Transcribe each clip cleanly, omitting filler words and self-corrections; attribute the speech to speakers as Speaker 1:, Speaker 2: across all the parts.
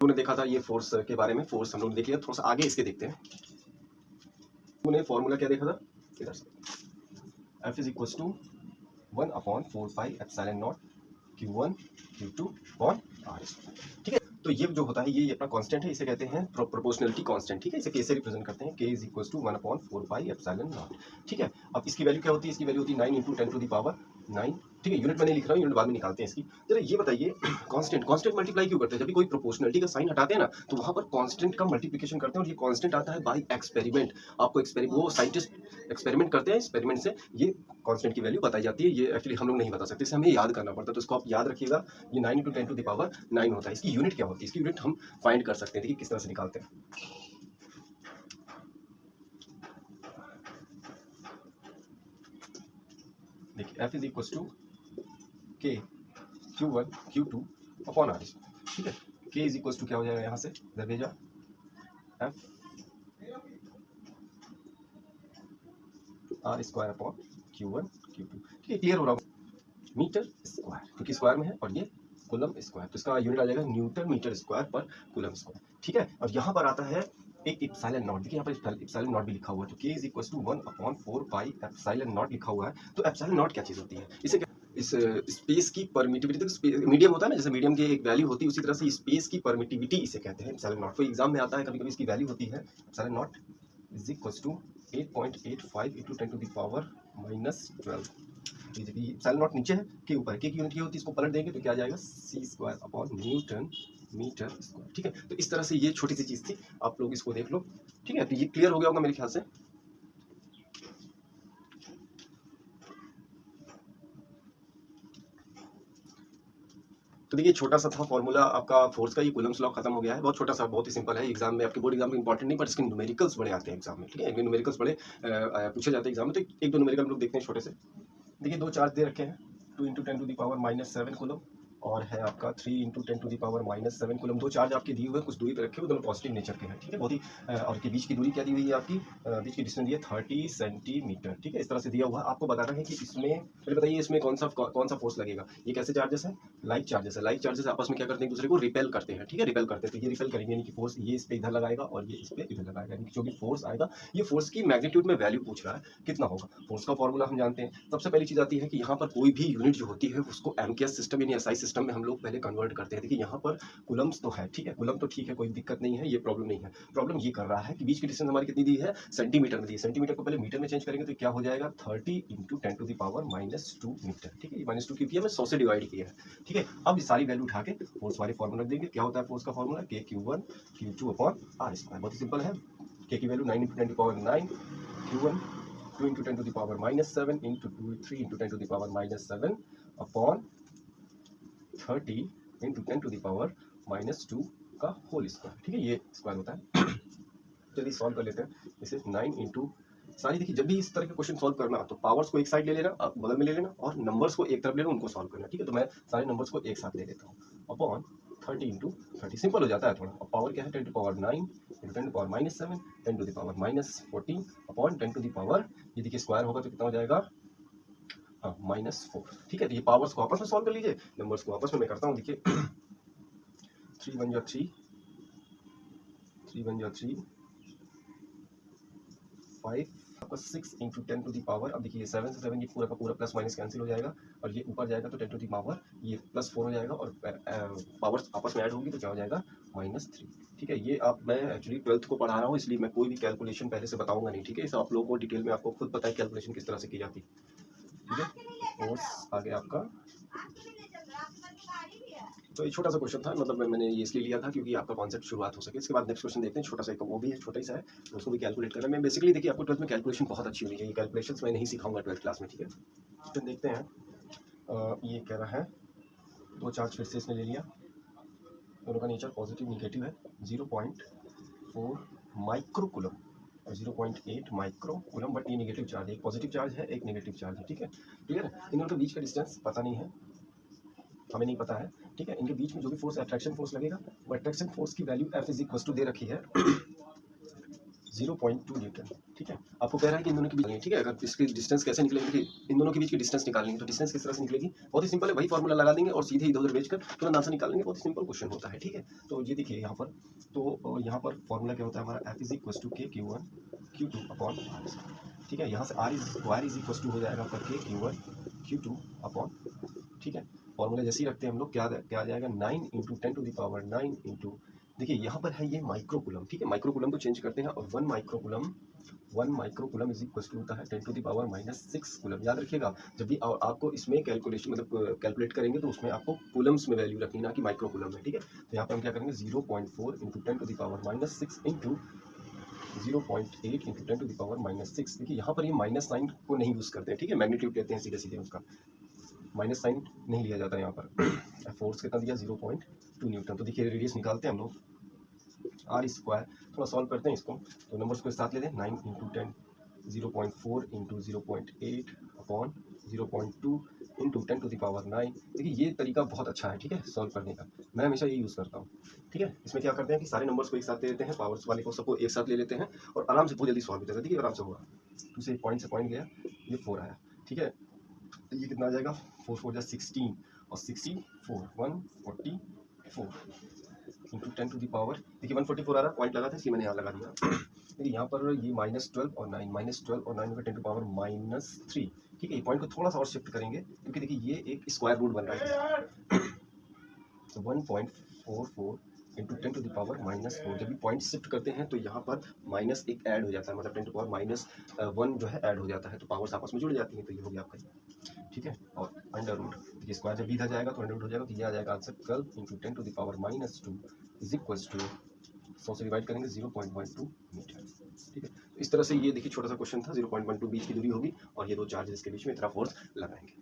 Speaker 1: हमने देखा था ये फोर्स के बारे में, फोर्स हम लोग देख लिया, थोड़ा सा आगे इसके देखते हैं। हमने फॉर्मूला क्या देखा था इधर से, F is equal to 1/4πε0 Q1 Q2 upon R। ठीक है, तो ये जो होता है ये अपना कांस्टेंट है, इसे कहते हैं प्रोपोर्शनलिटी कांस्टेंट। ठीक है, इसे कैसे रिप्रेजेंट करते हैं, K इज इक्वल टू 1/4πε0। ठीक है, अब इसकी वैल्यू क्या होती है, इसकी वैल्यू होती है 9 × 10⁻9। ठीक है, यूनिट मैंने लिख रहा हूँ, यूनिट बाद में निकालते हैं इसकी। जरा ये बताइए कांस्टेंट मल्टीप्लाई क्यों करते हैं, जब भी कोई प्रोपोर्शनलिटी का साइन हटाते हैं ना तो वहां पर कांस्टेंट का मल्टीप्लिकेशन करते हैं, और ये कांस्टेंट आता है बाय एक्सपेरिमेंट। आपको वो साइंटिस्ट एक्सपेरिमेंट करते हैं, एक्सपेरिमेंट से ये कांस्टेंट की वैल्यू बताई जाती है। ये एक्चुअली हम लोग नहीं बता सकते, इसे हमें याद करना पड़ता है, तो इसको आप याद रखिएगा। ये 9 × 10⁻9 होता है। इसकी यूनिट क्या होती है, इसकी यूनिट हम फाइंड कर सकते हैं। देखिए किस तरह से निकालते हैं। देखिए F is equal to K Q1 Q2 upon R। ठीक है, K इज इक्वल टू क्या हो जाएगा, यहाँ से इधर भेजा F R square upon Q1 Q2। ठीक है, क्लियर हो रहा है। मीटर स्क्वायर, क्योंकि स्क्वायर में है, और ये कूलम स्क्वायर, तो इसका यूनिट आ जाएगा न्यूटन मीटर स्क्वायर पर कूलम स्क्वायर। ठीक है, और यहाँ पर आता है एक इप्सिलॉन नॉट। देखिए यहाँ पर इप्सिलॉन नॉट भी लिखा हुआ है, तो K इज इक्वल टू 1/4πε0 लिखा हुआ है। तो एप्सिलॉन नॉट क्या चीज होती है, इसे इस स्पेस की परमिटिविटी, तो मीडियम होता है ना, जैसे मीडियम की एक वैल्यू होती है, उसी तरह से स्पेस की परमिटिविटी इसे कहते हैं एप्सिलॉन नॉट। कोई एग्जाम में आता है, कभी कभी इसकी वैल्यू होती है epsilon nought is equal to 8.85 × 10⁻12। Epsilon nought नीचे है, के ऊपर, के की यूनिट ये होती है, इसको पलट देंगे तो क्या आ जाएगा, c² upon Newton metre square. ठीक है, तो इस तरह से ये छोटी सी चीज थी, आप लोग इसको देख लो। ठीक है, तो ये क्लियर हो गया होगा मेरे ख्याल से। तो देखिए छोटा सा था फॉर्मूला आपका फोर्स का, ये कूलम्स लॉ खत्म हो गया है। बहुत छोटा सा, बहुत ही सिंपल है। एग्जाम में आपके बोर्ड एग्जाम में इंपॉर्टेंट नहीं, पर इसके न्यूमेरिकल्स बड़े आते हैं एग्जाम में। ठीक है, इनके न्यूमेरिकल्स बड़े पूछे जाते हैं एग्जाम में। तो एक दो न्यूमेरिकल हम लोग देखते हैं छोटे से। देखिए दो चार्ज दे रखे हैं, 2 × 10⁻⁷ कूलम, और है आपका 3 × 10⁻⁷ कूलम। दो चार्ज आपके दिए हुए हैं, कुछ दूरी पर रखे हुए, दोनों पॉजिटिव नेचर के हैं। ठीक है, बहुत ही और के बीच की दूरी क्या दी हुई है आपकी, बीच की डिस्टेंस दी है 30 सेंटीमीटर। ठीक है, इस तरह से दिया हुआ है। आपको बताना है कि इसमें, पहले बताइए इसमें कौन सा फोर्स लगेगा। ये कैसे चार्जेस है, लाइक चार्जेस है। लाइक चार्जेस आपस में क्या करते हैं, एक दूसरे को रिपेल करते हैं। ठीक है, रिपेल करते हैं, तो ये रिपेल करेंगे, यानी कि फोर्स ये इस पे इधर लगाएगा और ये इस पे इधर लगाएगा, यानी कि जो भी फोर्स आएगा, ये फोर्स की मैग्नीट्यूड में वैल्यू पूछ रहा है कितना होगा। फोर्स का फॉर्मूला हम जानते हैं। सबसे पहली चीज आती है कि यहाँ पर कोई भी यूनिट जो होती है उसको एमकेएस सिस्टम यानी एसआई सिस्टम में हम लोग पहले कन्वर्ट करते हैं। देखिए यहाँ पर कूलम्स तो है, ठीक है, कूलम तो ठीक है, कोई दिक्कत नहीं है, ये प्रॉब्लम नहीं है। प्रॉब्लम ये कर रहा है कि बीच की डिस्टेंस हमारी कितनी दी है, सेंटीमीटर में दी है। सेंटीमीटर को पहले मीटर में चेंज करेंगे तो क्या हो जाएगा, 30 × 10⁻⁻2 मीटर। ठीक है, ये -2 क्योंकि हमें 100 से डिवाइड किया है। ठीक है, अब ये सारी वैल्यू उठा के फोर्स वाले फॉर्मूला देंगे। क्या होता है फोर्स का formula, K Q1 Q2 upon R²। बहुत ही सिंपल है। K की वैल्यू 9 × 10⁻9, Q1 2 × 10⁻⁷ into 3 × 10⁻⁷ अपॉन 30 × 10⁻⁻2 का होल स्क्वायर। ठीक है, ये स्क्वायर होता है। चलिए सॉल्व कर लेते हैं इसे। 9 × सारी, देखिए जब भी इस तरह के क्वेश्चन सॉल्व करना तो पावर्स को एक साइड ले लेना, बगल में ले लेना, और नंबर्स को एक तरफ लेना, उनको सॉल्व करना। ठीक है, तो मैं सारे नंबर्स को एक साथ ले लेता हूँ। अपॉन 30 × 30 सिंपल हो जाता है थोड़ा। पावर क्या है, 10⁻9 × 10⁻⁻7 10⁻14 अपॉन 10⁻, ये देखिए स्क्वायर होगा तो कितना हो जाएगा, हाँ -4। ठीक है, तो ये पावर्स को आपस में सॉल्व कर लीजिए, नंबर्स को आपस में मैं करता हूँ। देखिए 3 × 1 = 3, 3 × 1 = 3, 5 आपका 6 × 10⁻। अब देखिए 7 से 7 ये पूरा का पूरा प्लस माइनस कैंसिल हो जाएगा, और ये ऊपर जाएगा तो 10⁻, ये +4 हो जाएगा, और पावर्स आपस में ऐड होगी तो क्या हो जाएगा, -3। ठीक है, ये मैं एक्चुअली 12th को पढ़ा रहा हूँ, इसलिए मैं कोई भी कैलकुलेशन पहले से बताऊंगा नहीं। ठीक है, इस आप लोगों को डिटेल में आपको खुद पता है कैलकुलेशन किस तरह से की जाती है। ठीक है, फोर्स आ गया आपका। तो ये छोटा सा क्वेश्चन था, मतलब मैंने ये इसलिए लिया था क्योंकि आपका कॉन्सेप्ट शुरुआत हो सके। इसके बाद नेक्स्ट क्वेश्चन देखते हैं, छोटा सा, वो भी है, छोटा ही सा है, उसको भी कैलकुलेट करना। मैं बेसिकली देखिए आपको 12th में कैलकुलेशन बहुत अच्छी होनी चाहिए, कैलकुलेशंस मैं नहीं सिखाऊंगा 12th क्लास में। ठीक है, तो देखते हैं। ये कह रहा है दो चार्ज फिर से इसने ले लिया, दोनों का नेचर पॉजिटिव निगेटिव है। 0.4 माइक्रो कूलम और 0.8 माइक्रो कूलम, बट ये नेगेटिव चार्ज है, एक पॉजिटिव चार्ज है, एक नेगेटिव चार्ज है। ठीक है, क्लियर है। इन दोनों के बीच का डिस्टेंस पता नहीं है, हमें नहीं पता है। ठीक है, इनके बीच में जो भी फोर्स, अट्रैक्शन फोर्स लगेगा, वो अट्रैक्शन फोर्स की value F is equal to दे रखी है 0.2 न्यूटन। ठीक है, आपको कह रहा है कि इन दोनों के बीच, ठीक है, अगर इसकी डिस्टेंस कैसे निकलेगी, देखिए इन दोनों के बीच की डिस्टेंस निकालेंगे तो डिस्टेंस किस तरह से निकलेगी, बहुत ही सिंपल है, वही फॉर्मूला लगा देंगे और सीधे इधर उधर भेजकर तुरंत आंसर निकाल लेंगे, बहुत ही सिंपल क्वेश्चन होता है। ठीक है, तो ये देखिए यहाँ पर, तो यहाँ पर फॉर्मूला क्या होता है हमारा, F इज इक्वल टू के Q1 Q2 अपॉन R। ठीक है, यहाँ से R इज इक्वल टू हो जाएगा आपका के Q1 Q2 अपॉन, ठीक है, फॉर्मूला जैसे ही रखते हैं हम लोग, क्या आ जाएगा 9 into 10 to the power 9 into, देखिए यहाँ पर है ये माइक्रोकुलम। ठीक है, माइक्रोकुलम को चेंज करते हैं और 1 माइक्रोकुलम इज इक्वल टू होता है 10 टू द पावर -6 कुलम। याद रखिएगा, जब भी आपको इसमें कैलकुलेशन मतलब कैलकुलेट करेंगे तो उसमें आपको कुलम्स में वैल्यू रखनी, ना कि माइक्रोकुलम में। ठीक है, तो यहाँ पर हम क्या करेंगे 0.4 into 10 to the power -6 into 0.8 into 10 to the power -6। देखिए यहाँ पर ये माइनस साइन को नहीं यूज़ करते हैं। ठीक है, मैग्नीट्यूड लेते हैं सीधे सीधे, उसका माइनस साइन नहीं लिया जाता है यहाँ पर। फोर्स कितना दिया 0.2 न्यूटन। तो देखिए रेडियस निकालते हैं हम लोग, आर स्क्वायर, थोड़ा सॉल्व करते हैं इसको, तो नंबर्स को साथ लेते हैं, 9 into 10 0.4 into 0.8 upon 0.2 into 10 to the power 9। देखिए ये तरीका बहुत अच्छा है, ठीक है, सॉल्व करने का, मैं हमेशा ये यूज़ करता हूँ। ठीक है, इसमें क्या करते हैं कि सारे नंबर्स को एक साथ ले लेते हैं, पावर्स वाले को सबको एक साथ ले लेते हैं और आराम से बहुत जल्दी सॉल्व होता है। देखिए आराम से होगा, 2 से पॉइंट गया, ये 4 आया। ठीक है, ये कितना आ जाएगा, 4 4 जा 16 और 64 144 इंटू 10 टू द पावर, देखिए 144 आ रहा, पॉइंट लगा था इसलिए मैंने यहाँ लगा दिया। देखिए यहाँ पर ये -12 और 9, -12 और 9 में 10 टू पावर -3। ठीक है, ये पॉइंट को थोड़ा सा और शिफ्ट करेंगे क्योंकि देखिए ये एक स्क्वायर रूट बन रहा है, तो 1.44 इंटू 10 टू द पावर -4। जब भी पॉइंट शिफ्ट करते हैं तो यहाँ पर माइनस एक ऐड हो जाता है, मतलब 10 टू पावर -1 जो है ऐड हो जाता है, तो पावर्स आपस में जुड़ जाती हैं, तो ये हो गया आपका। ठीक है, और अंडर रूट, देखिए स्क्वायर जब भी इधर जाएगा तो अंडर रूट हो जाएगा, तो ये आ जाएगा answer 12 into 10 to the power -2 is equal to 100 से डिवाइड करेंगे 0.12 मीटर। ठीक है, तो इस तरह से ये देखिए छोटा सा क्वेश्चन था, 0.12 बीच की दूरी होगी और ये दो चार्जेस के बीच में इतना फोर्स लगाएंगे।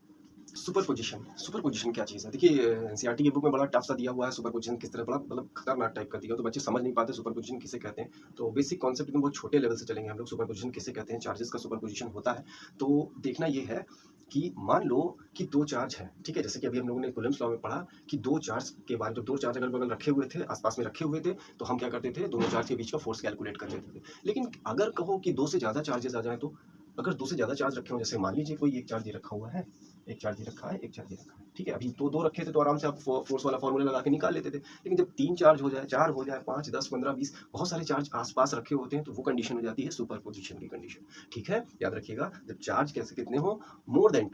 Speaker 1: सुपर पोजिशन क्या चीज़ है, देखिए एनसीईआरटी की बुक में बड़ा टफ सा दिया हुआ है सुपर पोजिशन किस तरह, बड़ा मतलब खतरनाक टाइप का दिया, तो बच्चे समझ नहीं पाते सुपर पोजिशन किसे कहते हैं। तो बेसिक कॉन्सेप्ट में बहुत छोटे लेवल से चलेंगे हम लोग, सुपर पोजिशन किसे कहते हैं, चार्जेस का सुपर पोजिशन होता है। तो देखना ये है कि मान लो कि दो चार्ज है, ठीक है, जैसे कि अभी हम लोगों ने कूलम्स लॉ में पढ़ा कि दो चार्ज के बारे में, जब दो चार्ज अगल बगल रखे हुए थे, आसपास में रखे हुए थे, तो हम क्या करते थे, दोनों चार्ज के बीच का फोर्स कैलकुलेट कर लेते थे। लेकिन अगर कहो कि दो से ज़्यादा चार्जेस आ जाए, तो अगर दो से ज़्यादा चार्ज रखे हो, जैसे मान लीजिए कोई एक चार्ज ये रखा हुआ है, एक चार्ज ये रखा है, एक चार्ज ये रखा है, ठीक है, अभी दो रखे थे तो आराम से आप फोर्स वाला फॉर्मूला लगा के निकाल लेते थे। लेकिन जब 3 चार्ज हो जाए, 4 हो जाए, 5 10 15 20 बहुत सारे चार्ज आसपास रखे होते हैं, तो वो कंडीशन हो जाती है सुपर पोजिशन की कंडीशन। ठीक है, याद रखिएगा, जब चार्ज कैसे कितने हो, मोर देन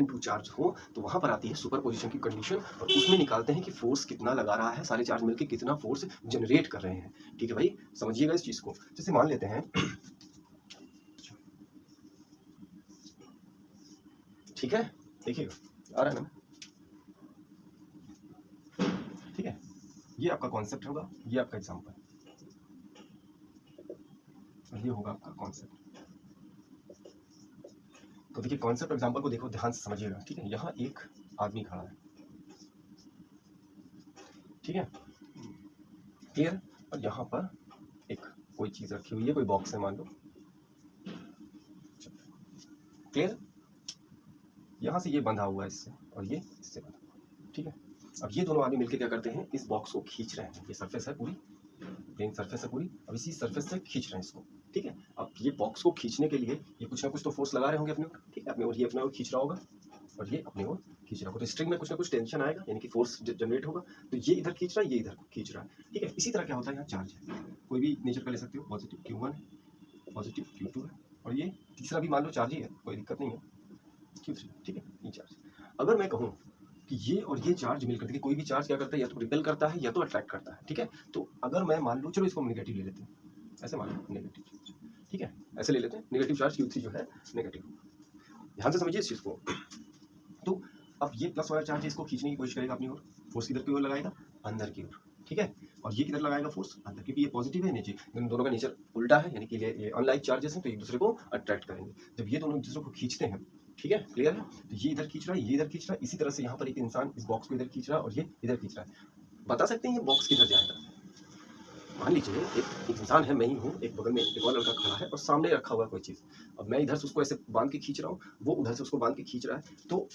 Speaker 1: टू चार्ज हो, तो वहां पर आती है सुपर पोजिशन की कंडीशन और उसमें निकालते हैं कि फोर्स कितना लगा रहा है, सारे चार्ज मिलकर कितना फोर्स जनरेट कर रहे हैं। ठीक है भाई, समझिएगा इस चीज को। जैसे मान लेते हैं, ठीक है, देखिएगा आ रहा है ना, ठीक है, ये आपका कॉन्सेप्ट होगा, ये आपका एग्जांपल और ये होगा आपका कॉन्सेप्ट। तो देखिए कॉन्सेप्ट एग्जांपल को देखो, ध्यान से समझिएगा। ठीक है, यहाँ एक आदमी खड़ा है, ठीक है, क्लियर, और यहाँ पर एक कोई चीज रखी हुई है, कोई बॉक्स है मान लो, क्लियर, यहाँ से ये बंधा हुआ है इससे और ये इससे बंधा हुआ है। ठीक है, अब ये दोनों आदमी मिलकर क्या करते हैं, इस बॉक्स को खींच रहे हैं, ये सरफेस है पूरी, प्लेन सरफेस है पूरी, अब इसी सरफेस से खींच रहे हैं इसको। ठीक है, अब ये बॉक्स को खींचने के लिए ये कुछ ना कुछ तो फोर्स लगा रहे होंगे अपने ओर, ठीक है, अपने ओर, ये अपने ओर खींच रहा होगा और ये अपने ओर खींच रहा होगा, तो स्ट्रिंग में कुछ ना कुछ टेंशन आएगा, यानी कि फोर्स जनरेट होगा, तो ये इधर खींच रहा है, ये इधर खींच रहा है। ठीक है, इसी तरह क्या होता है, यहाँ चार्ज है, कोई भी नेचर का ले सकते हो, पॉजिटिव Q1 है, पॉजिटिव Q2 है, और ये तीसरा भी मान लो चार्ज ही है, कोई दिक्कत नहीं है, Q3। ठीक है, ये चार्ज, अगर मैं कहूँ कि ये और ये चार्ज मिलकर, देखिए कोई भी चार्ज क्या करता है, या तो रिपेल करता है या तो अट्रैक्ट करता है। ठीक है, तो अगर मैं मान लो, चलो इसको हम नेगेटिव ले लेते हैं, ऐसे मान लो नेगेटिव, ठीक है, ऐसे ले लेते हैं, नेगेटिव चार्ज Q3 जो है नेगेटिव, ध्यान से समझिए इस चीज को। तो अब ये प्लस वाला चार्ज इसको खींचने की कोशिश करेगा अपनी ओर, फोर्स किधर की ओर लगाएगा, अंदर की ओर। ठीक है, और ये किधर लगाएगा फोर्स, अंदर, क्योंकि ये पॉजिटिव है, नीचे दोनों का नेचर उल्टा है, यानी कि ये अनलाइक चार्जेस हैं, तो एक दूसरे को अट्रैक्ट करेंगे। जब ये दोनों एक दूसरे को खींचते हैं, ठीक है, क्लियर है, तो ये इधर खींच रहा है, ये इधर खींच रहा है, इसी तरह से यहाँ पर एक इंसान इस बॉक्स को इधर खींच रहा है और ये इधर खींच रहा है। बता सकते हैं ये बॉक्स किधर जाएगा, मान लीजिए एक इंसान है, मैं ही हूँ, एक बगल में एक और लड़का खड़ा है और सामने रखा हुआ कोई चीज़, अब मैं इधर से उसको ऐसे बांध के खींच रहा हूँ, वो उधर से उसको बांध के खींच रहा है, तो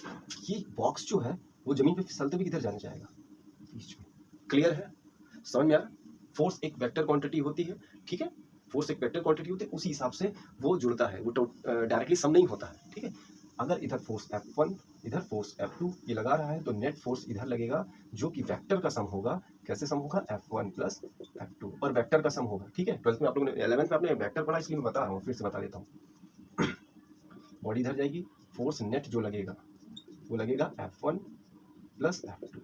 Speaker 1: ये बॉक्स जो है वो जमीन पे फिसलते हुए किधर जाने जाएगा, बीच में। क्लियर है, समझ में आ रहा, फोर्स एक वेक्टर क्वांटिटी होती है, ठीक है, फोर्स एक वेक्टर क्वांटिटी होती है, उसी हिसाब से वो जुड़ता है, वो डायरेक्टली सम नहीं होता है, ठीक है। अगर इधर फोर्स F1 इधर फोर्स F2 ये लगा रहा है तो नेट फोर्स इधर लगेगा जो कि वेक्टर का सम होगा। कैसे सम होगा? F1 प्लस F2 और वेक्टर का सम होगा, ठीक है। 12th में आप लोगों ने 11th में आपने वेक्टर पढ़ा, इसलिए मैं बता रहा हूँ, फिर से बता देता हूँ। बॉडी इधर जाएगी, फोर्स नेट जो लगेगा वो लगेगा F1 प्लस F2,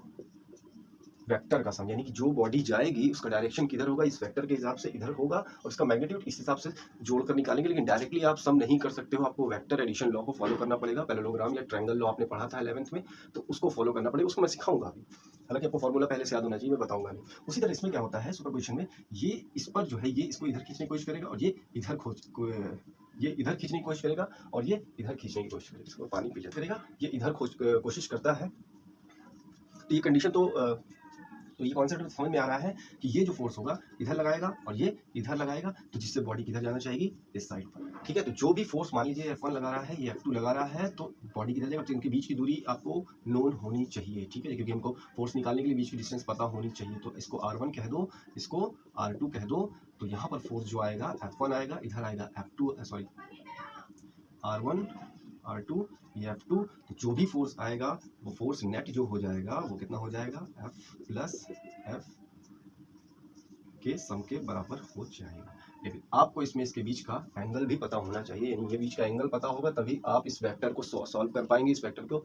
Speaker 1: वेक्टर का सम, यानी कि जो बॉडी जाएगी उसका डायरेक्शन किधर होगा, इस वेक्टर के हिसाब से इधर होगा और इसका मैग्नीट्यूड इस हिसाब से जोड़कर निकालेंगे। लेकिन डायरेक्टली आप सम नहीं कर सकते हो, आपको वेक्टर एडिशन लॉ को फॉलो करना पड़ेगा। पैरेललोग्राम या ट्रायंगल लॉ आपने पढ़ा था 11th में, तो उसको फॉलो करना पड़ेगा, उसको मैं सिखाऊंगा अभी। हालांकि आपको फॉर्मूला पहले से याद होना चाहिए, मैं बताऊंगा नहीं। उसी तरह इसमें क्या होता है, सुपरपोजिशन में ये इस पर जो है ये इसको इधर खींचने की कोशिश करेगा और ये इधर ये इधर खींचने की कोशिश करेगा और ये इधर खींचने की कोशिश करेगा। इसको पानी पी करेगा, ये इधर कोशिश करता है। तो ये कंडीशन तो ये कॉन्सेप्ट समझ में आ रहा है कि ये जो फोर्स होगा इधर लगाएगा और ये इधर लगाएगा, तो जिससे बॉडी किधर जाना चाहिए, इस साइड पर, ठीक है। तो जो भी फोर्स मान लीजिए F1 लगा रहा है, ये F2 लगा रहा है, तो बॉडी किधर जाएगा, तो इनके बीच की दूरी आपको नोन होनी चाहिए, ठीक है, क्योंकि हमको फोर्स निकालने के लिए बीच की डिस्टेंस पता होनी चाहिए। तो इसको R1 कह दो, इसको R2 कह दो। तो यहाँ पर फोर्स जो आएगा F1 आएगा, इधर आएगा R1 R2 ये F2। तो जो भी फोर्स आएगा वो फोर्स नेट जो हो जाएगा वो कितना हो जाएगा, F प्लस F के सम के बराबर हो जाएगा। लेकिन आपको इसमें इसके बीच का एंगल भी पता होना चाहिए, यानी ये बीच का एंगल पता होगा तभी आप इस वेक्टर को सॉल्व कर पाएंगे, इस वेक्टर को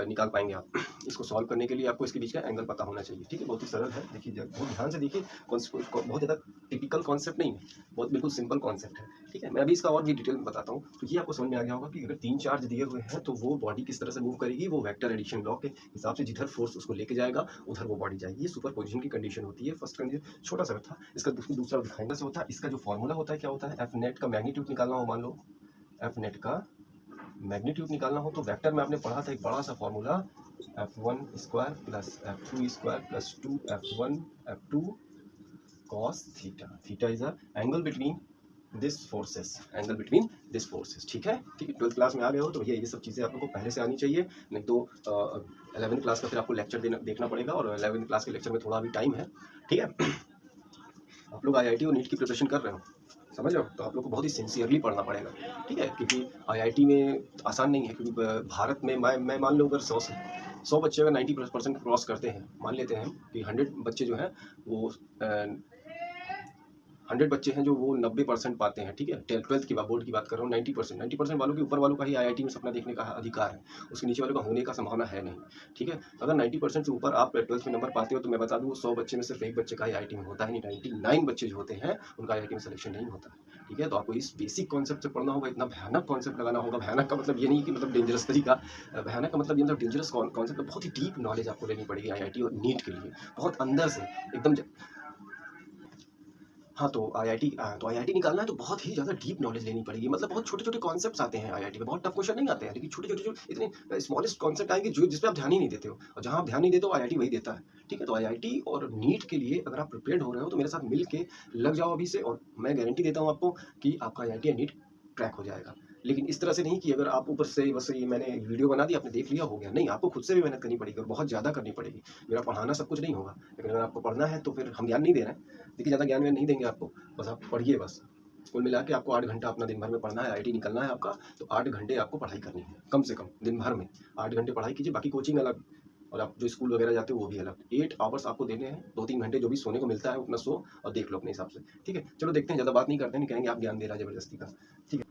Speaker 1: निकाल पाएंगे आप। इसको सॉल्व करने के लिए आपको इसके बीच का एंगल पता होना चाहिए, ठीक है। बहुत ही सरल है, देखिए बहुत ध्यान से देखिए, बहुत ज़्यादा टिपिकल कॉन्सेप्ट नहीं है, बहुत बिल्कुल सिंपल कॉन्सेप्ट है, ठीक है। मैं अभी इसका और भी डिटेल में बताता हूँ, तो ये आपको समझ में आ गया होगा कि अगर 3 चार्ज दिए हुए हैं तो वो बॉडी किस तरह से मूव करेगी, वो वेक्टर एडिशन लॉ के हिसाब से जिधर फोर्स उसको लेके जाएगा उधर वो बॉडी जाएगी। ये सुपरपोजिशन की कंडीशन होती है। फर्स्ट कंडीशन छोटा सा था, इसका दूसरा दिखाएंगे से होता है। इसका जो फॉर्मूला होता है क्या होता है, एफ नेट का मैग्नीट्यूड निकालना हो, मान लो एफ नेट का मैग्नीट्यूड निकालना हो तो वेक्टर में आपने पढ़ा था एक बड़ा सा formula, F1 square plus F2 square plus 2F1 F2 cos theta. Theta is a angle between this forces, angle between this forces, ठीक है। ठीक है, 12th क्लास में आ गए हो तो ये सब चीज़ें आप लोगों को पहले से आनी चाहिए, नहीं तो 11th क्लास का फिर आपको लेक्चर देखना पड़ेगा और 11th क्लास के लेक्चर में थोड़ा अभी टाइम है, ठीक है। आप लोग IIT और नीट की प्रिपरेशन कर रहे हो, समझ रहे हो, तो आप लोग को बहुत ही सिंसियरली पढ़ना पड़ेगा, ठीक है, क्योंकि IIT में आसान नहीं है, क्योंकि भारत में मैं मान लो अगर 100 बच्चे अगर 90% क्रॉस करते हैं, मान लेते हैं कि 100 बच्चे जो हैं वो 100 बच्चे हैं जो वो 90% पाते हैं, ठीक है। 12th की बोर्ड की बात कर रहा हूँ, 90% वालों के ऊपर वालों का ही IIT में सपना देखने का अधिकार है, उसके नीचे वालों का होने का संभावना है नहीं, ठीक है। अगर 90% से ऊपर आप 12th में नंबर पाते हो तो मैं बता दूँ 100 बच्चे में सिर्फ एक बच्चे का IIT में होता है, नहीं 99 बच्चे जो होते हैं उनका IIT में सिलेक्शन नहीं होता, ठीक है। तो आपको इस बेसिक कॉन्सेप्ट से पढ़ना होगा, इतना भयानक कॉन्सेप्ट लगाना होगा। भयानक का मतलब ये नहीं कि मतलब डेंजरस तरीका, भयानक का मतलब ये मतलब डेंजरस कॉन्सेप्ट, बहुत ही डीप नॉलेज आपको लेनी पड़ेगी IIT और नीट के लिए, बहुत अंदर से एकदम। हाँ, तो IIT निकालना है तो बहुत ही ज़्यादा डीप नॉलेज लेनी पड़ेगी, मतलब बहुत छोटे-छोटे कॉन्सेप्ट्स आते हैं IIT में, बहुत टफ क्वेश्चन नहीं आते हैं, लेकिन छोटे-छोटे जो इतने स्मॉलेस्ट कॉन्सेप्ट आएंगे जो जिस पे आप ध्यान ही नहीं देते हो, और जहाँ आप ध्यान नहीं देते हो IIT वही देता है, ठीक है। तो IIT और नीट के लिए अगर आप प्रिपेयर्ड हो रहे हो तो मेरे साथ मिल के लग जाओ अभी से, और मैं गारंटी देता हूँ आपको कि आपका IIT या नीट क्रैक हो जाएगा। लेकिन इस तरह से नहीं कि अगर आप ऊपर से बस ये मैंने वीडियो बना दी आपने देख लिया हो गया, नहीं, आपको खुद से भी मेहनत करनी पड़ेगी और बहुत ज़्यादा करनी पड़ेगी। मेरा पढ़ाना सब कुछ नहीं होगा, लेकिन अगर आपको पढ़ना है तो फिर हम ज्ञान नहीं दे रहे हैं, देखिए ज़्यादा ज्ञान नहीं देंगे आपको, बस आप पढ़िए बस। कुल मिला के आपको 8 घंटा अपना दिन भर में पढ़ना है, IIT निकलना है आपका, तो 8 घंटे आपको पढ़ाई करनी है कम से कम दिन भर में, 8 घंटे पढ़ाई कीजिए, बाकी कोचिंग अलग और आप जो स्कूल वगैरह जाते हो वो भी अलग। 8 आवर्स आपको देने हैं, 2-3 घंटे जो भी सोने को मिलता है उतना सो और देख लो अपने हिसाब से, ठीक है। चलो देखते हैं, ज़्यादा बात नहीं करते हैं, कहेंगे आप ज्ञान दे रहा है जबरदस्ती का, ठीक है।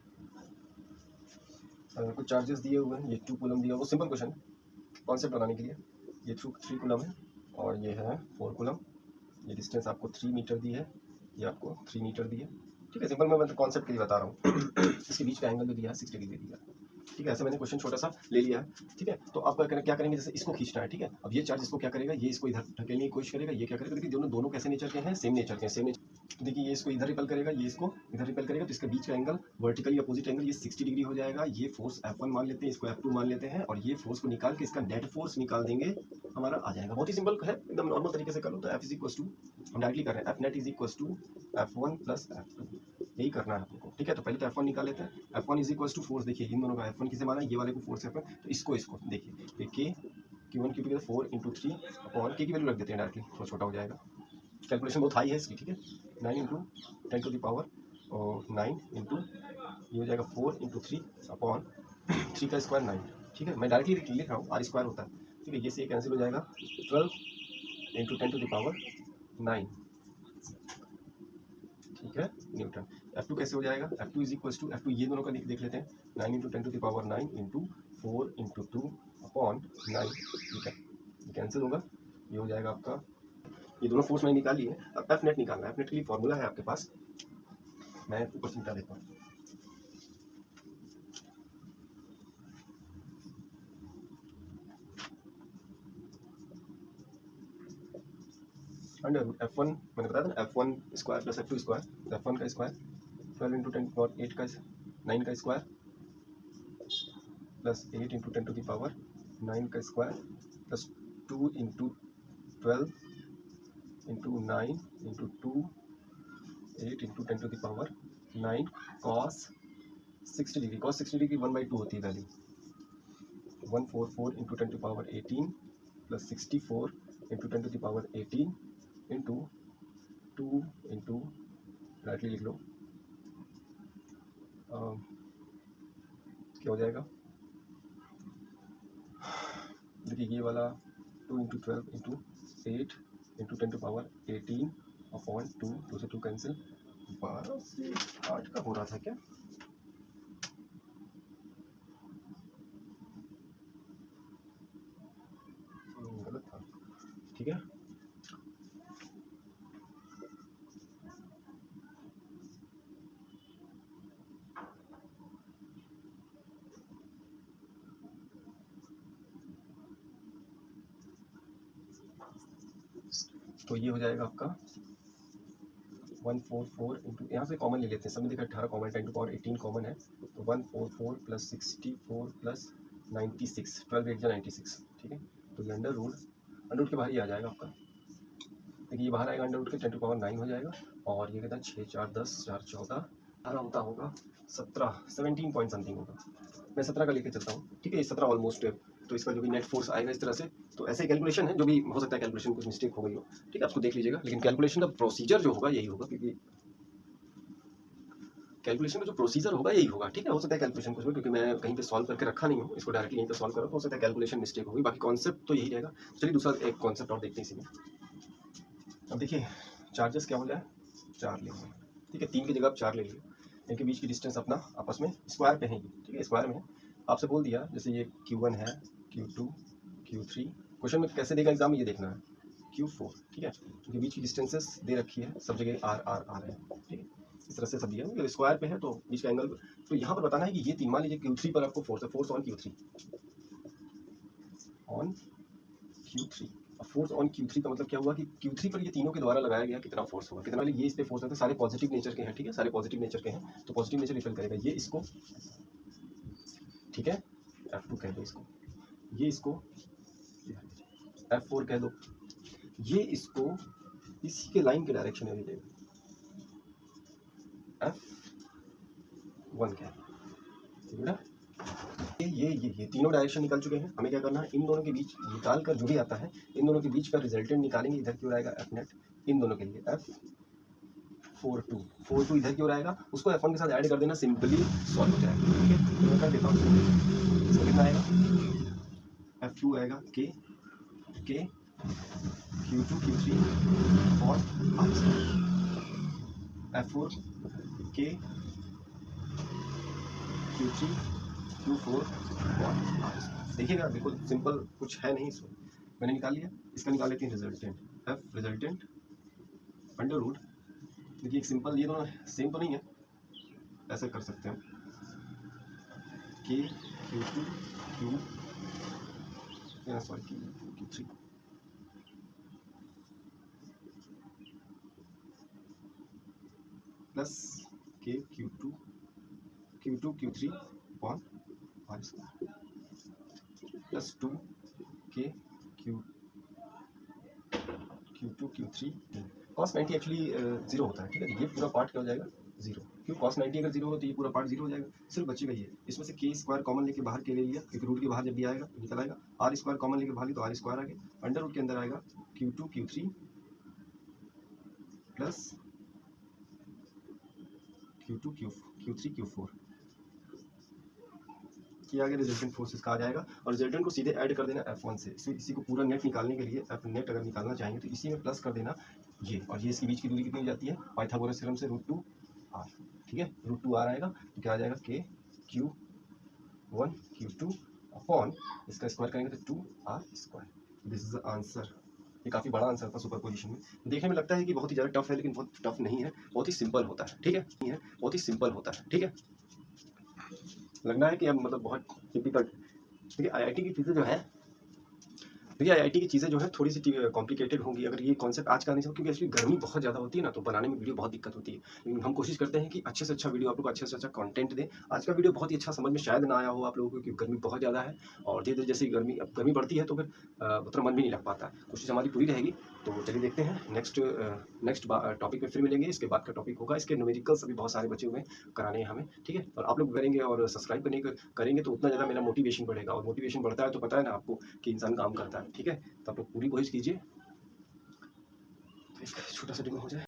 Speaker 1: कुछ चार्जेस दिए हुए हैं, ये 2 कूलम दिया, वो सिंपल क्वेश्चन है कॉन्सेप्ट बनाने के लिए। ये 3 कूलम है और ये है 4 कूलम, ये डिस्टेंस आपको 3 मीटर दी है, ये आपको 3 मीटर दी है, ठीक है। सिंपल मैं मतलब कॉन्सेप्ट के लिए बता रहा हूँ। इसके बीच का एंगल भी दिया है 60 डिग्री दिया है, ठीक है। ऐसे मैंने क्वेश्चन छोटा सा ले लिया है, ठीक है। तो आप क्या करेंगे, जैसे इसको खींचना है, ठीक है। अब ये चार्ज इसको क्या करेगा, ये इसको इधर ढकेलने की कोशिश करेगा, ये क्या करेगा, देखिए दोनों कैसे नेचर के हैं, सेम नेचर के हैं, सेम नेचर। तो देखिए ये इसको इधर रिपेल करेगा, ये इसको इधर रिपेल करेगा, तो इसके बीच का एंगल वर्टिकली अपोजिट एंगल ये 60 डिग्री हो जाएगा। ये फोर्स F1 मान लेते हैं, इसको F2 मान लेते हैं, और ये फोर्स को निकाल के इसका नेट फोर्स निकाल देंगे, हमारा आ जाएगा। बहुत ही सिंपल है, एकदम नॉर्मल तरीके से कर लो। तो F इज इक्वल टू, हम डायरेक्टली कर रहे हैं, F net is equal to F1 plus F2, यही करना है आपको, ठीक है। तो पहले तो F1 निकाल लेते हैं। F1 is equal to force, देखिए इन दोनों का F1 किसे माना, ये वाले को फोर्स F1, तो इसको देखिए K Q1 Q2 4 × 3 और K की वैल्यू रख देते हैं डायरेक्टली, थोड़ा छोटा हो जाएगा, कैलकुलेशन बहुत हाई है इसकी, ठीक है। 9 इंटू 10 टू द पावर और 9 इंटू ये हो जाएगा 4 इंटू 3 अपॉन 3 का स्क्वायर 9। ठीक है, मैं डायरेक्टली लिख रहा हूँ, आर स्क्वायर होता है। ठीक है, ये से कैंसिल हो जाएगा, 12 इंटू 10 टू द पावर 9। ठीक है, न्यूटन। F2 कैसे हो जाएगा, F2 is equal to F2 ये दोनों का देख लेते हैं, 9 into 10 to the power 9 into 4 into 2 upon 9। ये कैंसिल होगा, ये हो जाएगा आपका, ये दोनों फोर्स मैंने निकाल लिए। अब एफ नेट निकालना है, एफ नेट के लिए फॉर्मूला है आपके पास, मैं ऊपर से मिटा देता हूँ। अंडर रूट F1 मैंने बताया था ना, F1 square plus F2 square, F1 का स्क्वायर 12 इंटू 10 और 8 का 9 का square plus 8 into 10 to the power 9 का square plus 2 into 12 into 9 into 2 8 into 10 to the power 9 cos 60 degree. Cos 60 degree 1/2 होती है value, 144 into 10 to power 18 plus 64 into 10 to the power 18 into 2 into rightly लिख लो, क्या हो जाएगा, देखिए ये वाला 2 into 12 into 8 into 10 to power 18 upon 2, 2 से 2 कैंसिल, 12 से 8 का हो रहा था क्या, गलत था। ठीक है, तो ये हो जाएगा आपका 144 इंटू, यहाँ से कॉमन ले लेते हैं, सब में देखा 18 कॉमन, 10 टू पावर 18 कॉमन है, तो 144 प्लस 64 प्लस 96, 12 8 जा 96। ठीक है, तो ये अंडर रूट के बाहर ही आ जाएगा आपका, देखिए ये बाहर आएगा, अंडर रूट के 10 टू पावर 9 हो जाएगा, और ये कहता है 6 4 10 4 14 18 होता होगा 17 17 पॉइंट समथिंग होगा, मैं 17 का लेके चलता हूँ। ठीक है, ये 17 ऑलमोस्ट है, तो इसका जो भी नेट फोर्स आएगा इस तरह से, तो ऐसे कैलकुलेशन है, जो भी हो सकता है कैलकुलेशन कुछ मिस्टेक हो गई हो। ठीक है, आपको देख लीजिएगा, लेकिन कैलकुलेशन का प्रोसीजर जो होगा यही होगा, क्योंकि कैलकुलेशन का जो प्रोसीजर होगा यही होगा। ठीक है, हो सकता है कैलकुलेशन कुछ भी, क्योंकि मैं कहीं पे सॉल्व करके रखा नहीं हूँ, इसको डायरेक्टली यहीं पे सॉल्व करो, हो सकता है कैलकुलेशन मिस्टेक होगी, बाकी कॉन्सेप्ट तो यही रहेगा। चलिए दूसरा एक कॉन्सेप्ट और देखते हैं इसी में। अब देखिए चार्जेस क्या हो जाए, 4 ले लें। ठीक है, 3 की जगह आप 4 ले लीजिए, इनके बीच की डिस्टेंस अपना आपस में स्क्वायर पे है। ठीक है, स्क्वायर में है, आपसे बोल दिया जैसे ये Q1 है, Q2 Q3, क्वेश्चन में कैसे देगा एग्जाम में ये देखना है, Q4। ठीक है, क्योंकि बीच की डिस्टेंसेस दे रखी है, सब जगह R है। ठीक है, इस तरह से सब दिया, स्क्वायर पे है तो बीच का एंगल, तो यहाँ पर बताना है कि ये 3, मान लीजिए Q3 पर आपको फोर्स है, force on Q3, on Q3। अब फोर्स ऑन Q3 का मतलब क्या हुआ कि Q3 पर ये तीनों के द्वारा लगाया गया कितना फोर्स होगा, कितना, ये इस पे फोर्स है, सारे पॉजिटिव नेचर के हैं। ठीक है, सारे पॉजिटिव नेचर के हैं, तो पॉजिटिव नेचर रिपेल करेगा ये इसको। ठीक है, F2 कह दो इसको, ये इसको F4 कह दो, ये इसको इसी के लाइन के डायरेक्शन में भेजेगा, F1 कह दो। ये तीनों डायरेक्शन निकल चुके हैं, हमें क्या करना है, इन दोनों के बीच निकाल कर जो भी आता है, इन दोनों के बीच का रिजल्टेंट निकालेंगे, इधर की ओर आएगा F नेट, इन दोनों के लिए F42 इधर की ओर आएगा, उसको F1 के साथ ऐड कर देना, सिंपली सॉल्व हो जाएगा। ठीक है, तो मैं कर देता हूँ, इसका कितना आएगा, F2 आएगा K Q2 Q3 और F4 K Q3 Q4 और देखिएगा, बिल्कुल सिंपल, कुछ है नहीं इसमें, मैंने निकाल लिया। इसका निकाल लेते हैं resultant, F resultant under root, देखिए एक सिंपल, ये दोनों सेम तो नहीं है, ऐसे कर सकते हैं, K Q2 Q3 plus K Q2 Q3 upon R square plus 2 K Q2 Q3 cos 90 actually 0 होता है। ठीक है, ये पूरा पार्ट क्या हो जाएगा, 0, क्यों cos 90 अगर 0 हो तो ये पूरा पार्ट 0 हो जाएगा, सिर्फ बचेगा ये, इसमें से K स्क्वायर कॉमन लेके बाहर के ले लिया, क्योंकि रूट के बाहर जब भी आएगा तो निकल आएगा, R स्क्वायर कॉमन लेके बाहर तो R स्क्वायर आ गया, अंडर रूट के अंदर आएगा Q2 Q3 plus Q2 Q3 Q4 किया गया रिजल्टेंट फोर्स इसका आ जाएगा और रिजल्टेंट को सीधे ऐड कर देना F1 से। इसी को पूरा नेट निकालने के लिए F नेट अगर निकालना चाहेंगे तो इसी में प्लस कर देना ये, और ये इसके बीच की दूरी कितनी हो जाती है पाइथागोरस थ्योरम से √2r, ठीक है, √2r आएगा तो क्या आ जाएगा K Q1 Q2 अपॉन इसका स्क्वायर करेंगे तो 2r²। This is the answer. ये काफ़ी बड़ा आंसर था सुपरपोजिशन में। देखने में लगता है कि बहुत ही ज़्यादा टफ है, लेकिन बहुत टफ नहीं है, बहुत ही सिंपल होता है, ठीक है, बहुत ही सिंपल होता है, ठीक है। लगना है कि अब मतलब बहुत टिपिकल, ठीक है। आईआईटी की चीज़ें जो है, देखिए आईआईटी की चीज़ें जो है थोड़ी सी कॉम्प्लिकेटेड होंगी अगर ये कॉन्सेप्ट आज का नहीं समझ, क्योंकि एक्चुअली गर्मी बहुत ज़्यादा होती है ना, तो बनाने में वीडियो बहुत दिक्कत होती है। लेकिन हम कोशिश करते हैं कि अच्छे से अच्छा वीडियो आप लोग अच्छे से अच्छा कंटेंट दें। आज का वीडियो बहुत ही अच्छा समझ में शायद ना आया हो आप लोगों को, क्योंकि गर्मी बहुत ज़्यादा है और धीरे धीरे जैसे गर्मी बढ़ती है तो फिर उतना मन भी नहीं लग पाता है। कोशिश हमारी पूरी रहेगी। तो चलिए देखते हैं नेक्स्ट टॉपिक में फिर मिलेंगे। इसके बाद का टॉपिक होगा, इसके न्यूमेरिकल्स अभी बहुत सारे बचे हुए हैं कराने हैं हमें, ठीक है। और आप लोग करेंगे और सब्सक्राइब करेंगे तो उतना ज़्यादा मेरा मोटिवेशन बढ़ेगा, और मोटिवेशन बढ़ता है तो पता है ना आपको कि इंसान काम करता है, ठीक है। तो आप लोग पूरी कोशिश कीजिए, एक छोटा सा डिमो हो जाए।